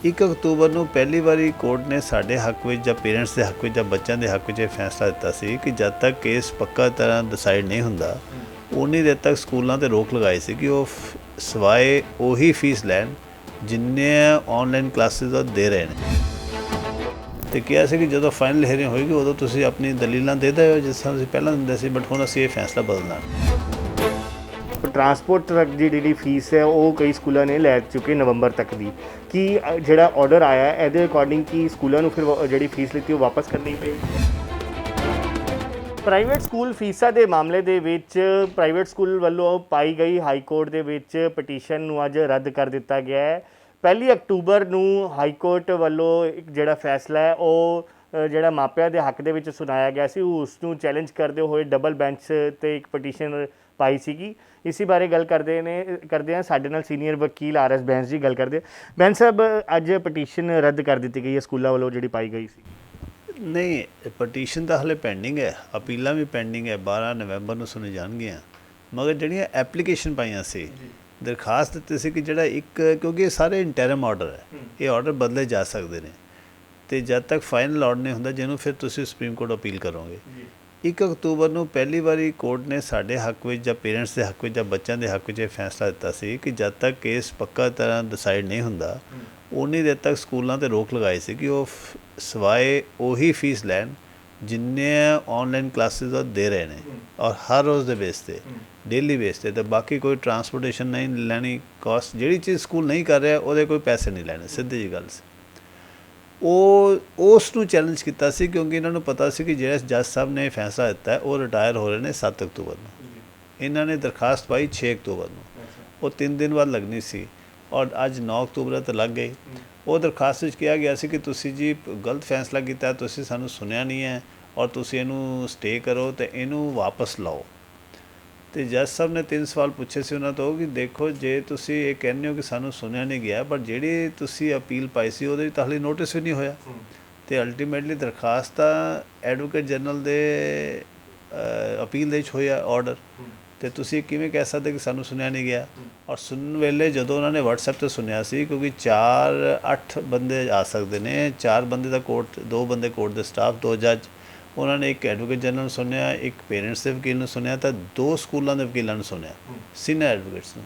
1 October ਨੂੰ ਪਹਿਲੀ ਵਾਰੀ ਕੋਰਟ ਨੇ ਸਾਡੇ ਹੱਕ ਵਿੱਚ ਜਾਂ ਪੇਰੈਂਟਸ ਦੇ ਹੱਕ ਵਿੱਚ ਜਾਂ ਬੱਚਿਆਂ ਦੇ ਹੱਕ ਵਿੱਚ ਇਹ ਫੈਸਲਾ ਦਿੱਤਾ ਸੀ ਕਿ ਜਦ ਤੱਕ ਕੇਸ ਪੱਕਾ ਤਰ੍ਹਾਂ ਡਿਸਾਈਡ ਨਹੀਂ ਹੁੰਦਾ ਉਨੀ ਦੇਰ ਤੱਕ ਸਕੂਲਾਂ 'ਤੇ ਰੋਕ ਲਗਾਈ ਸੀ ਕਿ ਉਹ ਸਿਵਾਏ ਉਹੀ ਫੀਸ ਲੈਣ ਜਿੰਨੇ ਆਨਲਾਈਨ ਕਲਾਸਿਸ ਉਹ ਦੇ ਰਹੇ ਨੇ ਅਤੇ ਕਿਹਾ ਸੀ ਕਿ ਜਦੋਂ ਫਾਈਨਲ ਹੀਅਰਿੰਗ ਹੋਏਗੀ ਉਦੋਂ ਤੁਸੀਂ ਆਪਣੀ ਦਲੀਲਾਂ ਦੇ ਦਿਓ ਜਿਸ ਤਰ੍ਹਾਂ ਤੁਸੀਂ ਪਹਿਲਾਂ ਦਿੰਦੇ ਸੀ, ਬਟ ਹੁਣ ਅਸੀਂ ਇਹ ਫੈਸਲਾ ਬਦਲਣਾ। ट्रांसपोर्ट ट्रक की जी फीस है वो कई स्कूलों ने लै चुके नवंबर तक की कि जोड़ा ऑर्डर आया ये अकॉर्डिंग कि स्कूलों को फिर जी फीस लीती वो वापस करनी पेगी। प्राइवेट स्कूल फीसा के मामले दे विच प्राइवेट स्कूल वालों पाई गई हाई कोर्ट दे विच पटीशन नूं अज रद्द कर दिता गया है। 1 अक्तूबर नूं हाई कोर्ट वालों जोड़ा फैसला है वो ਜਿਹੜਾ ਮਾਪਿਆਂ ਦੇ ਹੱਕ ਦੇ ਵਿੱਚ ਸੁਣਾਇਆ ਗਿਆ ਸੀ ਉਸ ਨੂੰ ਚੈਲੰਜ ਕਰਦੇ ਹੋਏ ਡਬਲ ਬੈਂਚ ਤੇ ਇੱਕ ਪਟੀਸ਼ਨ ਪਾਈ ਸੀਗੀ। ਇਸੇ ਬਾਰੇ ਗੱਲ ਕਰਦੇ ਆ ਸਾਡੇ ਨਾਲ ਸੀਨੀਅਰ ਵਕੀਲ RS ਬੈਂਸ ਜੀ ਗੱਲ ਕਰਦੇ। ਬੈਂਸ ਸਾਹਿਬ ਅੱਜ ਪਟੀਸ਼ਨ ਰੱਦ ਕਰ ਦਿੱਤੀ ਗਈ ਹੈ ਸਕੂਲਾਂ ਵੱਲੋਂ ਜਿਹੜੀ ਪਾਈ ਗਈ ਸੀ। ਨਹੀਂ, ਪਟੀਸ਼ਨ ਤਾਂ ਹਲੇ ਪੈਂਡਿੰਗ ਹੈ, ਅਪੀਲਾਂ ਵੀ ਪੈਂਡਿੰਗ ਹੈ, 12 ਨਵੰਬਰ ਨੂੰ ਸੁਣੀ ਜਾਣਗੀਆਂ। ਮਗਰ ਜਿਹੜੀਆਂ ਐਪਲੀਕੇਸ਼ਨ ਪਾਈਆਂ ਸੀ, ਦਰਖਾਸਤ ਦਿੱਤੀ ਸੀ ਕਿ ਜਿਹੜਾ ਇੱਕ ਕਿਉਂਕਿ ਇਹ ਸਾਰੇ ਇੰਟਰਮ ਆਰਡਰ ਹੈ, ਇਹ ਆਰਡਰ ਬਦਲੇ ਜਾ ਸਕਦੇ ਨੇ ਅਤੇ ਜਦ ਤੱਕ ਫਾਈਨਲ ਆਰਡਰ ਨਹੀਂ ਹੁੰਦਾ ਜਿਹਨੂੰ ਫਿਰ ਤੁਸੀਂ ਸੁਪਰੀਮ ਕੋਰਟ ਅਪੀਲ ਕਰੋਗੇ। 1 ਅਕਤੂਬਰ ਨੂੰ ਪਹਿਲੀ ਵਾਰੀ ਕੋਰਟ ਨੇ ਸਾਡੇ ਹੱਕ ਵਿੱਚ ਜਾਂ ਪੇਰੈਂਟਸ ਦੇ ਹੱਕ ਵਿੱਚ ਜਾਂ ਬੱਚਿਆਂ ਦੇ ਹੱਕ ਵਿੱਚ ਇਹ ਫੈਸਲਾ ਦਿੱਤਾ ਸੀ ਕਿ ਜਦ ਤੱਕ ਕੇਸ ਪੱਕਾ ਤਰ੍ਹਾਂ ਡਿਸਾਈਡ ਨਹੀਂ ਹੁੰਦਾ ਉਨੀ ਦੇਰ ਤੱਕ ਸਕੂਲਾਂ 'ਤੇ ਰੋਕ ਲਗਾਈ ਸੀ ਕਿ ਉਹ ਸਿਵਾਏ ਉਹੀ ਫੀਸ ਲੈਣ ਜਿੰਨੇ ਆਨਲਾਈਨ ਕਲਾਸਿਸ ਉਹ ਦੇ ਰਹੇ ਨੇ ਔਰ ਹਰ ਰੋਜ਼ ਦੇ ਬੇਸ 'ਤੇ ਡੇਲੀ ਬੇਸ 'ਤੇ ਅਤੇ ਬਾਕੀ ਕੋਈ ਟਰਾਂਸਪੋਰਟੇਸ਼ਨ ਨਹੀਂ ਲੈਣੀ, ਕਾਸਟ ਜਿਹੜੀ ਚੀਜ਼ ਸਕੂਲ ਨਹੀਂ ਕਰ ਰਿਹਾ ਉਹਦੇ ਕੋਈ ਪੈਸੇ ਨਹੀਂ ਲੈਣੇ, ਸਿੱਧੀ ਜਿਹੀ ਗੱਲ ਸੀ। ਉਹ ਉਸ ਨੂੰ ਚੈਲੰਜ ਕੀਤਾ ਸੀ ਕਿਉਂਕਿ ਇਹਨਾਂ ਨੂੰ ਪਤਾ ਸੀ ਕਿ ਜਿਹੜੇ ਜੱਜ ਸਾਹਿਬ ਨੇ ਫੈਸਲਾ ਦਿੱਤਾ ਉਹ ਰਿਟਾਇਰ ਹੋ ਰਹੇ ਨੇ 7 ਅਕਤੂਬਰ ਨੂੰ। ਇਹਨਾਂ ਨੇ ਦਰਖਾਸਤ ਪਾਈ 6 ਅਕਤੂਬਰ ਨੂੰ, ਉਹ 3 ਦਿਨ ਬਾਅਦ ਲੱਗਣੀ ਸੀ ਔਰ ਅੱਜ 9 ਅਕਤੂਬਰ ਤੇ ਲੱਗ ਗਈ। ਉਹ ਦਰਖਾਸਤ ਵਿੱਚ ਕਿਹਾ ਗਿਆ ਸੀ ਕਿ ਤੁਸੀਂ ਜੀ ਗਲਤ ਫੈਸਲਾ ਕੀਤਾ, ਤੁਸੀਂ ਸਾਨੂੰ ਸੁਣਿਆ ਨਹੀਂ ਹੈ ਔਰ ਤੁਸੀਂ ਇਹਨੂੰ ਸਟੇ ਕਰੋ ਅਤੇ ਇਹਨੂੰ ਵਾਪਸ ਲਓ। ਅਤੇ ਜੱਜ ਸਾਹਿਬ ਨੇ 3 ਸਵਾਲ ਪੁੱਛੇ ਸੀ ਉਹਨਾਂ ਤੋਂ ਕਿ ਦੇਖੋ ਜੇ ਤੁਸੀਂ ਇਹ ਕਹਿੰਦੇ ਹੋ ਕਿ ਸਾਨੂੰ ਸੁਣਿਆ ਨਹੀਂ ਗਿਆ ਪਰ ਜਿਹੜੀ ਤੁਸੀਂ ਅਪੀਲ ਪਾਈ ਸੀ ਉਹਦੇ ਵਿੱਚ ਤਾਂ ਹਾਲੇ ਨੋਟਿਸ ਵੀ ਨਹੀਂ ਹੋਇਆ ਅਤੇ ਅਲਟੀਮੇਟਲੀ ਦਰਖਾਸਤ ਤਾਂ ਐਡਵੋਕੇਟ ਜਨਰਲ ਦੇ ਅਪੀਲ ਦੇ ਵਿੱਚ ਹੋਇਆ ਆਰਡਰ, ਅਤੇ ਤੁਸੀਂ ਕਿਵੇਂ ਕਹਿ ਸਕਦੇ ਕਿ ਸਾਨੂੰ ਸੁਣਿਆ ਨਹੀਂ ਗਿਆ। ਔਰ ਸੁਣਨ ਵੇਲੇ ਜਦੋਂ ਉਹਨਾਂ ਨੇ WhatsApp 'ਤੇ ਸੁਣਿਆ ਸੀ ਕਿਉਂਕਿ 8 ਬੰਦੇ ਆ ਸਕਦੇ ਨੇ, 4 ਬੰਦੇ ਦਾ ਕੋਰਟ, 2 ਬੰਦੇ ਕੋਰਟ ਦੇ ਸਟਾਫ, 2 ਜੱਜ, ਉਹਨਾਂ ਨੇ ਇੱਕ ਐਡਵੋਕੇਟ ਜਨਰਲ ਨੂੰ ਸੁਣਿਆ, ਇੱਕ ਪੇਰੈਂਟਸ ਦੇ ਵਕੀਲ ਨੂੰ ਸੁਣਿਆ ਤਾਂ 2 ਸਕੂਲਾਂ ਦੇ ਵਕੀਲਾਂ ਨੂੰ ਸੁਣਿਆ, ਸੀਨੀਅਰ ਐਡਵੋਕੇਟਸ ਨੂੰ।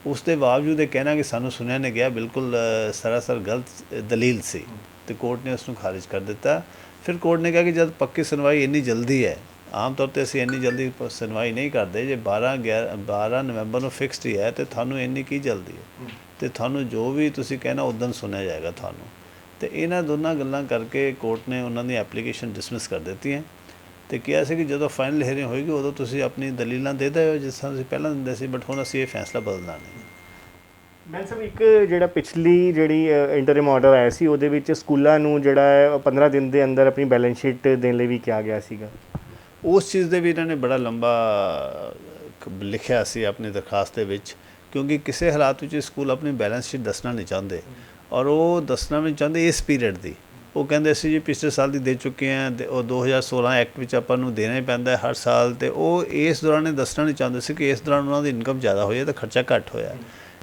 ਉਸ ਦੇ ਬਾਵਜੂਦ ਇਹ ਕਹਿਣਾ ਕਿ ਸਾਨੂੰ ਸੁਣਿਆ ਨਹੀਂ ਗਿਆ ਬਿਲਕੁਲ ਸਰਾਸਰ ਗਲਤ ਦਲੀਲ ਸੀ ਅਤੇ ਕੋਰਟ ਨੇ ਉਸ ਨੂੰ ਖਾਰਿਜ ਕਰ ਦਿੱਤਾ। ਫਿਰ ਕੋਰਟ ਨੇ ਕਿਹਾ ਕਿ ਜਦ ਪੱਕੀ ਸੁਣਵਾਈ ਇੰਨੀ ਜਲਦੀ ਹੈ, ਆਮ ਤੌਰ 'ਤੇ ਅਸੀਂ ਇੰਨੀ ਜਲਦੀ ਸੁਣਵਾਈ ਨਹੀਂ ਕਰਦੇ, ਜੇ 12 ਨਵੰਬਰ ਨੂੰ ਫਿਕਸਡ ਹੀ ਹੈ ਅਤੇ ਤੁਹਾਨੂੰ ਇੰਨੀ ਕੀ ਜਲਦੀ ਹੈ ਅਤੇ ਤੁਹਾਨੂੰ ਜੋ ਵੀ ਤੁਸੀਂ ਕਹਿਣਾ ਉੱਦਣ ਸੁਣਿਆ ਜਾਏਗਾ ਤੁਹਾਨੂੰ। ਅਤੇ ਇਹਨਾਂ ਦੋਨਾਂ ਗੱਲਾਂ ਕਰਕੇ ਕੋਰਟ ਨੇ ਉਹਨਾਂ ਦੀ ਐਪਲੀਕੇਸ਼ਨ ਡਿਸਮਿਸ ਕਰ ਦਿੱਤੀਆਂ ਅਤੇ ਕਿਹਾ ਸੀ ਕਿ ਜਦੋਂ ਫਾਈਨਲ ਹੀਅਰਿੰਗ ਹੋਏਗੀ ਉਦੋਂ ਤੁਸੀਂ ਆਪਣੀ ਦਲੀਲਾਂ ਦੇ ਦਿਓ ਜਿਸ ਤਰ੍ਹਾਂ ਤੁਸੀਂ ਪਹਿਲਾਂ ਦਿੰਦੇ ਸੀ, ਬਟ ਹੁਣ ਅਸੀਂ ਇਹ ਫੈਸਲਾ ਬਦਲਣਾ ਨਹੀਂ। ਮੈਂ ਸਭ ਇੱਕ ਜਿਹੜਾ ਪਿਛਲੀ ਜਿਹੜੀ ਇੰਟਰਿਮ ਆਰਡਰ ਆਇਆ ਸੀ ਉਹਦੇ ਵਿੱਚ ਸਕੂਲਾਂ ਨੂੰ ਜਿਹੜਾ 15 ਦਿਨ ਦੇ ਅੰਦਰ ਆਪਣੀ ਬੈਲੈਂਸ ਸ਼ੀਟ ਦੇਣ ਲਈ ਵੀ ਕਿਹਾ ਗਿਆ ਸੀਗਾ। ਉਸ ਚੀਜ਼ ਦੇ ਵੀ ਇਹਨਾਂ ਨੇ ਬੜਾ ਲੰਬਾ ਲਿਖਿਆ ਸੀ ਆਪਣੀ ਦਰਖਾਸਤ ਦੇ ਵਿੱਚ ਕਿਉਂਕਿ ਕਿਸੇ ਹਾਲਾਤ ਵਿੱਚ ਸਕੂਲ ਆਪਣੀ ਬੈਲੈਂਸ ਸ਼ੀਟ ਦੱਸਣਾ ਨਹੀਂ ਚਾਹੁੰਦੇ ਔਰ ਉਹ ਦੱਸਣਾ ਵੀ ਨਹੀਂ ਚਾਹੁੰਦੇ ਇਸ ਪੀਰੀਅਡ ਦੀ। ਉਹ ਕਹਿੰਦੇ ਅਸੀਂ ਜੀ ਪਿਛਲੇ ਸਾਲ ਦੀ ਦੇ ਚੁੱਕੇ ਹਾਂ ਅਤੇ ਉਹ 2016 ਐਕਟ ਵਿੱਚ ਆਪਾਂ ਨੂੰ ਦੇਣਾ ਹੀ ਪੈਂਦਾ ਹਰ ਸਾਲ, ਅਤੇ ਉਹ ਇਸ ਦੌਰਾਨ ਇਹ ਦੱਸਣਾ ਨਹੀਂ ਚਾਹੁੰਦੇ ਸੀ ਕਿ ਇਸ ਦੌਰਾਨ ਉਹਨਾਂ ਦੀ ਇਨਕਮ ਜ਼ਿਆਦਾ ਹੋਈ ਹੈ ਤਾਂ ਖਰਚਾ ਘੱਟ ਹੋਇਆ।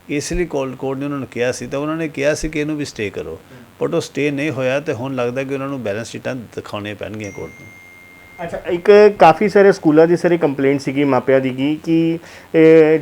ਇਸ ਲਈ ਕੋਰਟ ਨੇ ਉਹਨਾਂ ਨੂੰ ਕਿਹਾ ਸੀ ਤਾਂ ਉਹਨਾਂ ਨੇ ਕਿਹਾ ਸੀ ਕਿ ਇਹਨੂੰ ਵੀ ਸਟੇ ਕਰੋ, ਬਟ ਉਹ ਸਟੇ ਨਹੀਂ ਹੋਇਆ ਅਤੇ ਹੁਣ ਲੱਗਦਾ ਕਿ ਉਹਨਾਂ ਨੂੰ ਬੈਲੈਂਸ ਸ਼ੀਟਾਂ ਦਿਖਾਉਣੀਆਂ ਪੈਣਗੀਆਂ ਕੋਰਟ ਨੂੰ। ਅੱਛਾ, ਇੱਕ ਕਾਫੀ ਸਾਰੇ ਸਕੂਲਾਂ ਦੀ ਸਾਰੀ ਕੰਪਲੇਂਟ ਸੀਗੀ ਮਾਪਿਆਂ ਦੀ ਕਿ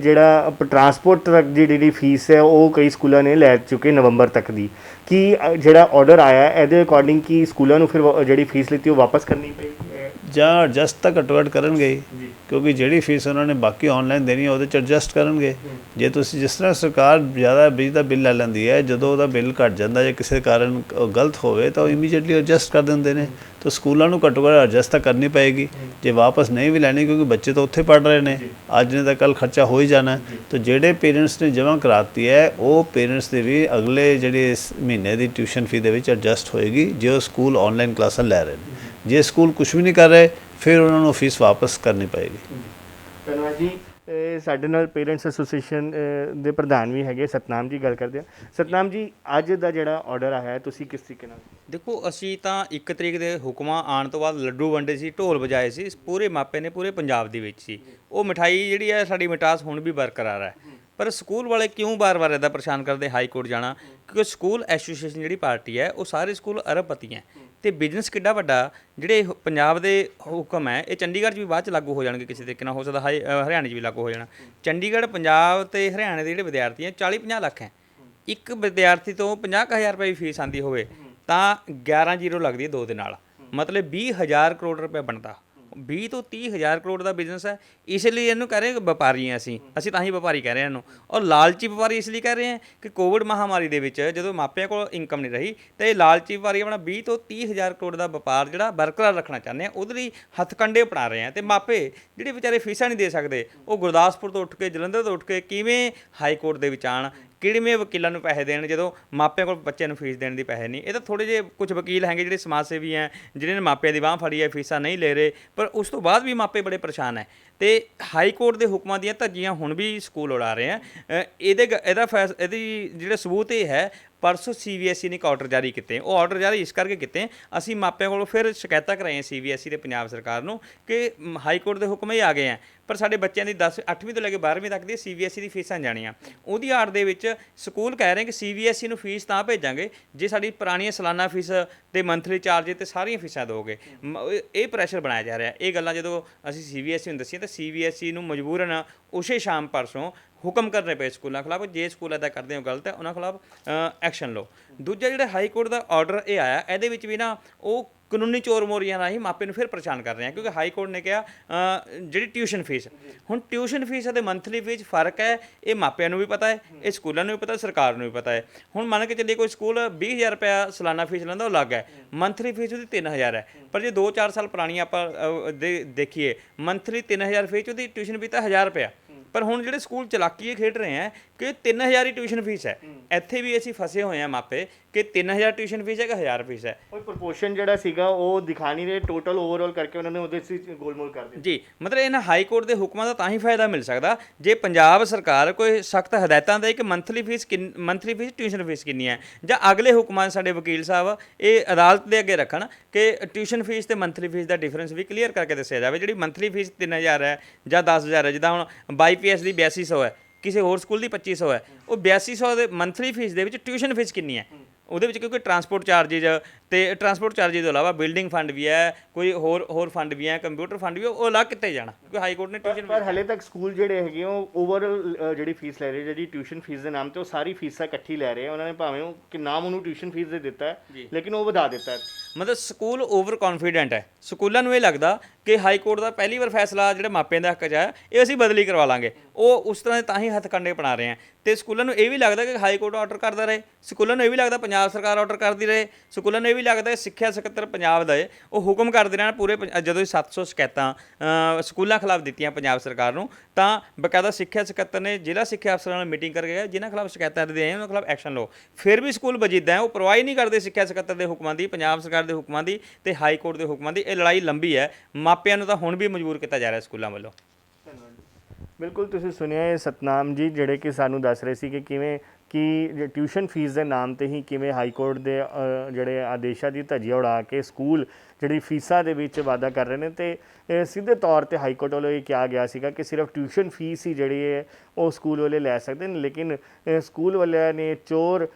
ਜਿਹੜਾ ਟਰਾਂਸਪੋਰਟ ਟਰੱਕ ਦੀ ਜਿਹੜੀ ਫੀਸ ਹੈ ਉਹ ਕਈ ਸਕੂਲਾਂ ਨੇ ਲੈ ਚੁੱਕੇ ਨਵੰਬਰ ਤੱਕ ਦੀ, ਕਿ ਜਿਹੜਾ ਆਰਡਰ ਆਇਆ ਇਹਦੇ ਅਕੋਰਡਿੰਗ ਕਿ ਸਕੂਲਾਂ ਨੂੰ ਫਿਰ ਜਿਹੜੀ ਫੀਸ ਲਿੱਤੀ ਉਹ ਵਾਪਸ ਕਰਨੀ ਪਏਗੀ ਜਾਂ ਐਡਜਸਟ ਤਾਂ ਘੱਟੋ ਘੱਟ ਕਰਨਗੇ ਕਿਉਂਕਿ ਜਿਹੜੀ ਫੀਸ ਉਹਨਾਂ ਨੇ ਬਾਕੀ ਆਨਲਾਈਨ ਦੇਣੀ ਹੈ ਉਹਦੇ 'ਚ ਐਡਜਸਟ ਕਰਨਗੇ। ਜੇ ਤੁਸੀਂ ਜਿਸ ਤਰ੍ਹਾਂ ਸਰਕਾਰ ਜ਼ਿਆਦਾ ਬਿਜਲੀ ਦਾ ਬਿੱਲ ਲੈ ਲੈਂਦੀ ਹੈ, ਜਦੋਂ ਉਹਦਾ ਬਿੱਲ ਘੱਟ ਜਾਂਦਾ ਜਾਂ ਕਿਸੇ ਕਾਰਨ ਗਲਤ ਹੋਵੇ ਤਾਂ ਉਹ ਇਮੀਡੀਏਟਲੀ ਐਡਜਸਟ ਕਰ ਦਿੰਦੇ ਨੇ, ਤਾਂ ਸਕੂਲਾਂ ਨੂੰ ਘੱਟੋ ਘੱਟ ਐਡਜਸਟ ਤਾਂ ਕਰਨੀ ਪਏਗੀ। ਜੇ ਵਾਪਸ ਨਹੀਂ ਵੀ ਲੈਣੀ ਕਿਉਂਕਿ ਬੱਚੇ ਤਾਂ ਉੱਥੇ ਪੜ੍ਹ ਰਹੇ ਨੇ, ਅੱਜ ਨੇ ਤਾਂ ਕੱਲ੍ਹ ਖਰਚਾ ਹੋ ਹੀ ਜਾਣਾ, ਤਾਂ ਜਿਹੜੇ ਪੇਰੈਂਟਸ ਨੇ ਜਮ੍ਹਾਂ ਕਰਾਤੀ ਹੈ ਉਹ ਪੇਰੈਂਟਸ ਦੇ ਵੀ ਅਗਲੇ ਜਿਹੜੇ ਇਸ ਮਹੀਨੇ ਦੀ ਟਿਊਸ਼ਨ ਫੀ ਦੇ ਵਿੱਚ ਐਡਜਸਟ ਹੋਏਗੀ ਜੇ ਉਹ ਸਕੂਲ ਆਨਲਾਈਨ ਕਲਾਸਾਂ ਲੈ ਰਹੇ ਨੇ। ਜੇ ਸਕੂਲ ਕੁਛ ਵੀ ਨਹੀਂ ਕਰ ਰਹੇ ਫਿਰ ਉਹਨਾਂ ਨੂੰ ਫੀਸ ਵਾਪਸ ਕਰਨੀ ਪਏਗੀ। ਧੰਨਵਾਦ ਜੀ। ਸਾਡੇ ਨਾਲ ਪੇਰੈਂਟਸ ਐਸੋਸੀਏਸ਼ਨ ਦੇ ਪ੍ਰਧਾਨ ਵੀ ਹੈਗੇ ਸਤਨਾਮ ਜੀ, ਗੱਲ ਕਰਦੇ ਆ। ਸਤਨਾਮ ਜੀ, ਅੱਜ ਦਾ ਜਿਹੜਾ ਆਰਡਰ ਆਇਆ ਤੁਸੀਂ ਕਿਸ ਤਰੀਕੇ ਨਾਲ ਦੇਖੋ, ਅਸੀਂ ਤਾਂ 1 ਤਰੀਕ ਦੇ ਹੁਕਮਾਂ ਆਉਣ ਤੋਂ ਬਾਅਦ ਲੱਡੂ ਵੰਡੇ ਸੀ, ਢੋਲ ਵਜਾਏ ਸੀ, ਪੂਰੇ ਮਾਪੇ ਨੇ ਪੂਰੇ ਪੰਜਾਬ ਦੇ ਵਿੱਚ ਸੀ। ਉਹ ਮਿਠਾਈ ਜਿਹੜੀ ਹੈ ਸਾਡੀ ਮਿਠਾਸ ਹੁਣ ਵੀ ਬਰਕਰਾਰ ਹੈ। ਪਰ ਸਕੂਲ ਵਾਲੇ ਕਿਉਂ ਬਾਰ-ਬਾਰ ਇੱਦਾਂ ਪਰੇਸ਼ਾਨ ਕਰਦੇ ਹਾਈ ਕੋਰਟ ਜਾਣਾ? ਕਿਉਂਕਿ ਸਕੂਲ ਐਸੋਸੀਏਸ਼ਨ ਜਿਹੜੀ ਪਾਰਟੀ ਹੈ ਉਹ ਸਾਰੇ ਸਕੂਲ ਅਰਬਪਤੀ ਹੈ ਤੇ ਬਿਜ਼ਨਸ ਕਿੱਡਾ ਵੱਡਾ, ਜਿਹੜੇ ਪੰਜਾਬ ਦੇ ਹੁਕਮ ਹੈ ਇਹ ਚੰਡੀਗੜ੍ਹ 'ਚ ਵੀ ਬਾਅਦ 'ਚ ਲਾਗੂ ਹੋ ਜਾਣਗੇ, ਕਿਸੇ ਤਰੀਕੇ ਨਾਲ ਹੋ ਸਕਦਾ ਹਰਿਆਣੇ 'ਚ ਵੀ ਲਾਗੂ ਹੋ ਜਾਣਾ। ਚੰਡੀਗੜ੍ਹ, ਪੰਜਾਬ ਤੇ ਹਰਿਆਣੇ ਦੇ ਜਿਹੜੇ ਵਿਦਿਆਰਥੀ ਹੈ 40-50 ਲੱਖ ਹੈ। ਇੱਕ ਵਿਦਿਆਰਥੀ ਤੋਂ 50,000 ਰੁਪਏ ਦੀ ਫੀਸ ਆਉਂਦੀ ਹੋਵੇ ਤਾਂ 11 ਜ਼ੀਰੋ ਲੱਗਦੀ ਹੈ 2 ਦੇ ਨਾਲ, ਮਤਲਬ 20,000 ਕਰੋੜ ਰੁਪਏ ਬਣਦਾ। 20 ਤੋਂ 30,000 ਕਰੋੜ ਦਾ ਬਿਜ਼ਨਸ ਹੈ। ਇਸ ਲਈ ਇਹਨੂੰ ਕਹਿ ਰਹੇ ਵਪਾਰੀ ਹਾਂ ਅਸੀਂ ਤਾਂ ਹੀ ਵਪਾਰੀ ਕਹਿ ਰਹੇ ਹਾਂ ਇਹਨੂੰ। ਔਰ ਲਾਲਚੀ ਵਪਾਰੀ ਇਸ ਲਈ ਕਹਿ ਰਹੇ ਹਾਂ ਕਿ ਕੋਵਿਡ ਮਹਾਮਾਰੀ ਦੇ ਵਿੱਚ ਜਦੋਂ ਮਾਪਿਆਂ ਕੋਲ ਇਨਕਮ ਨਹੀਂ ਰਹੀ ਤਾਂ ਇਹ ਲਾਲਚੀ ਵਪਾਰੀ ਆਪਣਾ 20 ਤੋਂ 30,000 ਕਰੋੜ ਦਾ ਵਪਾਰ ਜਿਹੜਾ ਬਰਕਰਾਰ ਰੱਖਣਾ ਚਾਹੁੰਦੇ ਆ, ਉਹਦੇ ਲਈ ਹੱਥਕੰਡੇ ਅਪਣਾ ਰਹੇ ਆ। ਤੇ ਮਾਪੇ ਜਿਹੜੇ ਵਿਚਾਰੇ ਫੀਸਾਂ ਨਹੀਂ ਦੇ ਸਕਦੇ, ਉਹ ਗੁਰਦਾਸਪੁਰ ਤੋਂ ਉੱਠ ਕੇ, ਜਲੰਧਰ ਤੋਂ ਉੱਠ ਕੇ ਕਿਵੇਂ ਹਾਈ ਕੋਰਟ ਦੇ ਵਿੱਚ ਆਉਣ, ਕਿਹੜੇਵੇਂ ਵਕੀਲਾਂ ਨੂੰ ਪੈਸੇ ਦੇਣ ਜਦੋਂ ਮਾਪਿਆਂ ਕੋਲ ਬੱਚਿਆਂ ਨੂੰ ਫੀਸ ਦੇਣ ਦੀ ਪੈਸੇ ਨਹੀਂ। ਇਹ ਤਾਂ ਥੋੜ੍ਹੇ ਜਿਹੇ ਕੁਝ ਵਕੀਲ ਹੈਗੇ ਜਿਹੜੇ ਸਮਾਜ ਸੇਵੀ ਹੈ, ਜਿਹਨਾਂ ਨੇ ਮਾਪਿਆਂ ਦੀ ਬਾਂਹ ਫੜੀ ਹੈ, ਫੀਸਾਂ ਨਹੀਂ ਲੈ ਰਹੇ, ਪਰ ਉਸ ਤੋਂ ਬਾਅਦ ਵੀ ਮਾਪੇ ਬੜੇ ਪਰੇਸ਼ਾਨ ਹੈ। ਤੇ ਹਾਈ ਕੋਰਟ ਦੇ ਹੁਕਮਾਂ ਦੀਆਂ ਧੱਜੀਆਂ ਹੁਣ ਵੀ ਸਕੂਲ ਉਡਾ ਰਹੇ ਆ। ਇਹਦੀ ਜਿਹੜਾ ਸਬੂਤ ਇਹ ਹੈ, ਪਰਸੋਂ CBSE ਨੇ ਇੱਕ ਆਰਡਰ ਜਾਰੀ ਕੀਤੇ। ਉਹ ਆਰਡਰ ਜਾਰੀ ਇਸ ਕਰਕੇ ਕੀਤੇ, ਅਸੀਂ ਮਾਪਿਆਂ ਕੋਲੋਂ ਫਿਰ ਸ਼ਿਕਾਇਤਾਂ ਕਰਾਈਆਂ CBSE ਤੇ ਪੰਜਾਬ ਸਰਕਾਰ ਨੂੰ ਕਿ ਹਾਈ ਕੋਰਟ ਦੇ ਹੁਕਮ ਹੀ ਆ ਗਏ ਆ, ਪਰ ਸਾਡੇ ਬੱਚਿਆਂ ਦੀ 8ਵੀਂ ਤੋਂ ਲੈ ਕੇ 12ਵੀਂ ਤੱਕ ਦੀ CBSE ਦੀ ਫੀਸਾਂ ਜਾਣੀਆਂ। ਉਹਦੀ ਆੜ ਦੇ ਵਿੱਚ ਸਕੂਲ ਕਹਿ ਰਹੇ ਕਿ CBSE ਨੂੰ ਫੀਸ ਤਾਂ ਭੇਜਾਂਗੇ ਜੇ ਸਾਡੀ ਪੁਰਾਣੀਆਂ ਸਾਲਾਨਾ ਫੀਸ ਤੇ ਮੰਥਲੀ ਚਾਰਜ ਤੇ ਸਾਰੀਆਂ ਫੀਸਾਂ ਦਿਓਗੇ। ਇਹ ਪ੍ਰੈਸ਼ਰ ਬਣਾਇਆ ਜਾ ਰਿਹਾ। ਇਹ ਗੱਲਾਂ ਜਦੋਂ ਅਸੀਂ CBSE ਨੂੰ ਦੱਸੀਆਂ ਤਾਂ CBSE ਨੂੰ ਮਜਬੂਰਨ ਉਸੇ ਸ਼ਾਮ ਪਰਸੋਂ ਹੁਕਮ ਕਰਨੇ ਪਏ ਸਕੂਲਾਂ ਖਿਲਾਫ, ਜੇ ਸਕੂਲ ਇੱਦਾਂ ਕਰਦੇ ਹੋ ਗਲਤ ਹੈ ਉਹਨਾਂ ਖਿਲਾਫ ਐਕਸ਼ਨ ਲਓ। ਦੂਜਾ ਜਿਹੜਾ ਹਾਈ ਕੋਰਟ ਦਾ ਆਰਡਰ ਇਹ ਆਇਆ, ਇਹਦੇ ਵਿੱਚ ਵੀ ਨਾ ਉਹ ਕਾਨੂੰਨੀ ਚੋਰ ਮੋਰੀਆਂ ਰਾਹੀਂ ਮਾਪੇ ਨੂੰ ਫਿਰ ਪਰੇਸ਼ਾਨ ਕਰ ਰਹੇ ਆ। ਕਿਉਂਕਿ ਹਾਈ ਕੋਰਟ ਨੇ ਕਿਹਾ ਜਿਹੜੀ ਟਿਊਸ਼ਨ ਫੀਸ, ਹੁਣ ਟਿਊਸ਼ਨ ਫੀਸ ਅਤੇ ਮੰਥਲੀ ਫੀਸ ਫਰਕ ਹੈ, ਇਹ ਮਾਪਿਆਂ ਨੂੰ ਵੀ ਪਤਾ ਹੈ, ਇਹ ਸਕੂਲਾਂ ਨੂੰ ਵੀ ਪਤਾ, ਸਰਕਾਰ ਨੂੰ ਵੀ ਪਤਾ ਹੈ। ਹੁਣ ਮੰਨ ਕੇ ਚੱਲੀਏ ਕੋਈ ਸਕੂਲ 20,000 ਰੁਪਇਆ ਸਾਲਾਨਾ ਫੀਸ ਲੈਂਦਾ, ਉਹ ਅਲੱਗ ਹੈ, ਮੰਥਲੀ ਫੀਸ ਉਹਦੀ 3,000 ਹੈ। ਪਰ ਜੇ 2-4 ਸਾਲ ਪੁਰਾਣੀ ਆਪਾਂ ਦੇਖੀਏ, ਮੰਥਲੀ 3,000 ਫੀਸ, ਉਹਦੀ ਟਿਊਸ਼ਨ ਫੀਸ ਤਾਂ 1,000 ਰੁਪਇਆ। ਪਰ ਹੁਣ ਜਿਹੜੇ ਸਕੂਲ ਚਲਾਕੀ ਇਹ ਖੇਡ ਰਹੇ ਆ ਕਿ 3,000 ਹੀ ਟਿਊਸ਼ਨ ਫੀਸ ਹੈ। ਇੱਥੇ ਵੀ ਅਸੀਂ ਫਸੇ ਹੋਏ ਆ ਮਾਪੇ ਕਿ 3,000 ਟਿਊਸ਼ਨ ਫੀਸ ਹੈ ਕਿ 1,000 ਫੀਸ ਹੈ। ਉਹ ਪ੍ਰਪੋਰਸ਼ਨ ਜਿਹੜਾ ਸੀਗਾ ਉਹ ਦਿਖਾ ਨਹੀਂ ਰਹੇ, ਟੋਟਲ ਓਵਰਆਲ ਕਰਕੇ ਉਹਨਾਂ ਨੇ ਉਹਦੇ 'ਚ ਗੋਲਮੋਲ ਕਰ ਦਿੱਤਾ ਜੀ। ਮਤਲਬ ਇਹਨਾਂ ਹਾਈ ਕੋਰਟ ਦੇ ਹੁਕਮਾਂ ਦਾ ਤਾਂ ਹੀ ਫਾਇਦਾ ਮਿਲ ਸਕਦਾ ਜੇ ਪੰਜਾਬ ਸਰਕਾਰ ਕੋਈ ਸਖਤ ਹਦਾਇਤਾਂ ਦੇ ਕਿ ਮੰਥਲੀ ਫੀਸ ਟਿਊਸ਼ਨ ਫੀਸ ਕਿੰਨੀ ਹੈ, ਜਾਂ ਅਗਲੇ ਹੁਕਮਾਂ ਸਾਡੇ ਵਕੀਲ ਸਾਹਿਬ ਇਹ ਅਦਾਲਤ ਦੇ ਅੱਗੇ ਰੱਖਣ ਕਿ ਟਿਊਸ਼ਨ ਫੀਸ ਤੇ ਮੰਥਲੀ ਫੀਸ ਦਾ ਡਿਫਰੈਂਸ ਵੀ ਕਲੀਅਰ ਕਰਕੇ ਦੱਸਿਆ ਜਾਵੇ। ਜਿਹੜੀ ਮੰਥਲੀ ਫੀਸ 3,000 ਹੈ ਜਾਂ 10,000 ਹੈ, ਜਿੱਦਾਂ ਹੁਣ BPS ਦੀ 8200 ਹੈ, ਕਿਸੇ ਹੋਰ ਸਕੂਲ ਦੀ 2500 ਹੈ, ਉਹ 8200 ਦੇ ਮੰਥਲੀ ਫੀਸ ਦੇ ਵਿੱਚ ਟਿਊਸ਼ਨ ਫੀਸ ਕਿੰਨੀ ਹੈ? ਉਹਦੇ ਵਿੱਚ ਕਿਉਂਕਿ ਟਰਾਂਸਪੋਰਟ ਚਾਰਜਿਸ ਤੇ ਟਰਾਂਸਪੋਰਟ ਚਾਰਜਿਸ ਤੋਂ ਇਲਾਵਾ ਬਿਲਡਿੰਗ ਫੰਡ ਵੀ ਹੈ, ਕੋਈ ਹੋਰ ਫੰਡ ਵੀ ਹੈ, ਕੰਪਿਊਟਰ ਫੰਡ ਵੀ, ਉਹ ਅਲੱਗ ਕਿਤੇ ਜਾਣਾ ਕਿਉਂਕਿ ਹਾਈ ਕੋਰਟ ਨੇ ਟਿਊਸ਼ਨ। ਪਰ ਹਲੇ ਤੱਕ ਸਕੂਲ ਜਿਹੜੇ ਹੈਗੇ ਉਹ ਓਵਰਆਲ ਜਿਹੜੀ ਫੀਸ ਲੈ ਰਹੇ, ਜਿਹੜੀ ਟਿਊਸ਼ਨ ਫੀਸ ਦੇ ਨਾਮ ਤੇ ਉਹ ਸਾਰੀ ਫੀਸਾਂ ਇਕੱਠੀ ਲੈ ਰਹੇ ਆ। ਉਹਨਾਂ ਨੇ ਭਾਵੇਂ ਉਹ ਕਿ ਨਾਮ ਉਹਨੂੰ ਟਿਊਸ਼ਨ ਫੀਸ ਦੇ ਦਿੱਤਾ ਹੈ, ਲੇਕਿਨ ਉਹ ਵਧਾ ਦਿੱਤਾ ਹੈ। ਮਤਲਬ ਸਕੂਲ ਓਵਰ ਕੌਨਫੀਡੈਂਟ ਹੈ। ਸਕੂਲਾਂ ਨੂੰ ਇਹ ਲੱਗਦਾ ਕਿ ਹਾਈ ਕੋਰਟ ਦਾ ਪਹਿਲੀ ਵਾਰ ਫੈਸਲਾ ਜਿਹੜਾ ਮਾਪਿਆਂ ਦੇ ਹੱਕ 'ਚ ਆਇਆ ਇਹ ਅਸੀਂ ਬਦਲੀ ਕਰਵਾ ਲਾਂਗੇ। ਉਹ ਉਸ ਤਰ੍ਹਾਂ ਦੇ ਤਾਂ ਹੀ ਹੱਥਕੰਡੇ ਬਣਾ ਰਹੇ ਆ। ਤੇ ਸਕੂਲਾਂ ਨੂੰ ਇਹ ਵੀ ਲੱਗਦਾ ਕਿ ਹਾਈ ਕੋਰਟ ਆਰਡਰ ਕਰਦਾ ਰਹੇ, ਸਕੂਲਾਂ ਨੂੰ ਇਹ ਵੀ ਲੱਗਦਾ ਪੰਜਾਬ ਸਰਕਾਰ ਆਰਡਰ ਕਰਦੀ ਰਹੇ, ਸਕੂਲਾਂ ਨੂੰ ਇਹ ਵੀ ਲੱਗਦਾ ਸਿੱਖਿਆ ਸਕੱਤਰ ਪੰਜਾਬ ਦਾ ਉਹ ਹੁਕਮ ਕਰਦੇ ਰਹਿਣ ਪੂਰੇ। ਜਦੋਂ 700 ਸ਼ਿਕਾਇਤਾਂ ਸਕੂਲਾਂ ਖਿਲਾਫ ਦਿੱਤੀਆਂ ਪੰਜਾਬ ਸਰਕਾਰ ਨੂੰ, ਤਾਂ ਬਕਾਇਦਾ ਸਿੱਖਿਆ ਸਕੱਤਰ ਨੇ ਜ਼ਿਲ੍ਹਾ ਸਿੱਖਿਆ ਅਫਸਰਾਂ ਨਾਲ ਮੀਟਿੰਗ ਕਰਕੇ ਗਿਆ, ਜਿਨ੍ਹਾਂ ਖਿਲਾਫ ਸ਼ਿਕਾਇਤਾਂ ਦੇ ਆਏ ਉਹਨਾਂ ਖਿਲਾਫ ਐਕਸ਼ਨ ਲਓ। ਫਿਰ ਵੀ ਸਕੂਲ ਵਜੀਦਾ ਹੈ, ਉਹ ਪਰਵਾਹ ਨਹੀਂ ਕਰਦੇ ਸਿੱਖਿਆ ਸਕੱਤਰ ਦੇ ਹੁਕਮਾਂ ਦੀ, ਪੰਜਾਬ ਸਰਕਾਰ ਦੇ ਹੁਕਮਾਂ ਦੀ ਤੇ ਹਾਈ ਕੋਰਟ ਦੇ ਹੁਕਮਾਂ ਦੀ। ਇਹ ਲੜਾਈ ਲੰਬੀ ਹੈ, ਮਾਪਿਆਂ ਨੂੰ ਤਾਂ ਹੁਣ ਵੀ ਮਜਬੂਰ ਕੀਤਾ ਜਾ ਰਿਹਾ ਸਕੂਲਾਂ ਵੱਲੋਂ। ਬਿਲਕੁਲ ਤੁਸੀਂ ਸੁਣਿਆ ਇਹ ਸਤਨਾਮ ਜੀ ਜਿਹੜੇ ਕਿ ਸਾਨੂੰ ਦੱਸ ਰਹੇ ਸੀ ਕਿ ਕਿਵੇਂ ਕਿ ਟਿਊਸ਼ਨ ਫੀਸ ਦੇ ਨਾਮ ਤੇ ਹੀ ਕਿਵੇਂ ਹਾਈ ਕੋਰਟ ਦੇ ਜਿਹੜੇ ਆਦੇਸ਼ਾਂ ਦੀ ਧੱਜੀਆਂ ਉਡਾ ਕੇ ਸਕੂਲ ਜਿਹੜੀ ਫੀਸਾਂ ਦੇ ਵਿੱਚ ਵਾਧਾ ਕਰ ਰਹੇ ਨੇ। ਤੇ ਸਿੱਧੇ ਤੌਰ ਤੇ ਹਾਈ ਕੋਰਟ ਵੱਲੋਂ ਇਹ ਕਿਹਾ ਗਿਆ ਸੀਗਾ ਕਿ ਸਿਰਫ ਟਿਊਸ਼ਨ ਫੀਸ ਹੀ ਜਿਹੜੀ ਹੈ ਉਹ ਸਕੂਲ ਵਾਲੇ ਲੈ ਸਕਦੇ ਨੇ, ਲੇਕਿਨ ਸਕੂਲ ਵਾਲਿਆਂ ਨੇ ਚੋਰ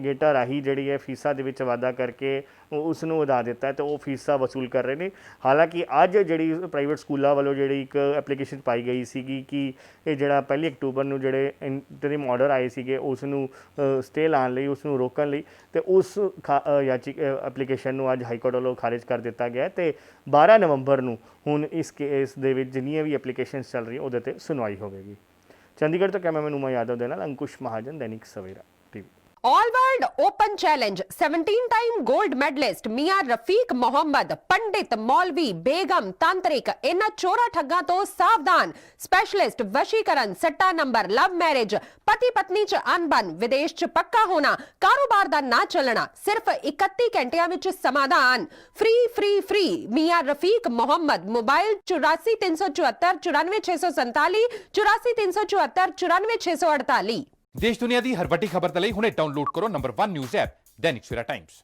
ਗੇਟਾਂ ਰਾਹੀਂ ਜਿਹੜੀ ਹੈ ਫੀਸਾਂ ਦੇ ਵਿੱਚ ਵਾਧਾ ਕਰਕੇ ਉਸ ਨੂੰ ਵਧਾ ਦਿੱਤਾ ਹੈ ਤੇ ਉਹ ਫੀਸਾਂ ਵਸੂਲ ਕਰ ਰਹੇ ਨੇ। ਹਾਲਾਂਕਿ ਅੱਜ ਜਿਹੜੀ ਪ੍ਰਾਈਵੇਟ ਸਕੂਲਾਂ ਵੱਲੋਂ ਜਿਹੜੀ ਇੱਕ ਐਪਲੀਕੇਸ਼ਨ ਪਾਈ ਗਈ ਸੀਗੀ ਕਿ ਇਹ ਜਿਹੜਾ 1 ਅਕਤੂਬਰ ਨੂੰ ਜਿਹੜੇ ਇੰਟਰਿਮ ਆਰਡਰ ਆਏ ਸੀਗੇ ਉਸ ਨੂੰ ਸਟੇ ਲਾਉਣ ਲਈ, ਉਸ ਨੂੰ ਰੋਕਣ ਲਈ, ਤੇ ਉਸ ਐਪਲੀਕੇਸ਼ਨ ਨੂੰ ਅੱਜ ਹਾਈ ਕੋਰਟ ਵੱਲੋਂ ਖਾਰਿਜ ਕਰ ਦਿੱਤਾ ਗਿਆ ਤੇ 12 ਨਵੰਬਰ ਨੂੰ ਹੁਣ ਇਸ ਕੇਸ ਦੇ ਵਿੱਚ ਜਿੰਨੀਆਂ ਵੀ ਐਪਲੀਕੇਸ਼ਨਸ ਚੱਲ ਰਹੀਆਂ ਉਹਦੇ ਤੇ ਸੁਣਵਾਈ ਹੋਵੇਗੀ। ਚੰਡੀਗੜ੍ਹ ਤੋਂ ਕੈਮਰਾਮੈਨ ਉਮਾ ਯਾਦਵ ਦੇ ਨਾਲ Ankush Mahajan, Dainik Savera TV। All world open challenge 17 time gold medalist Miyan Rafiq Mohammad, पंडित, मौलवी, बेगम, तांत्रिक, इन्हां चोरा ठग्गां तो सावधान। स्पेशलिस्ट वशीकरण, सट्टा नंबर, लव मैरिज, पति पत्नी च अनबन, विदेश च पक्का होना, कारोबार दा ना चलना, सिर्फ 31 घंटियां विच समाधान। फ्री फ्री फ्री मियां रफीक मोहम्मद। मोबाइल 84 374 94 647, 84 374 94 648। देश दुनिया की हर वड्डी खबर दे लई हुणे डाउनलोड करो number 1 news app Dainik Savera times.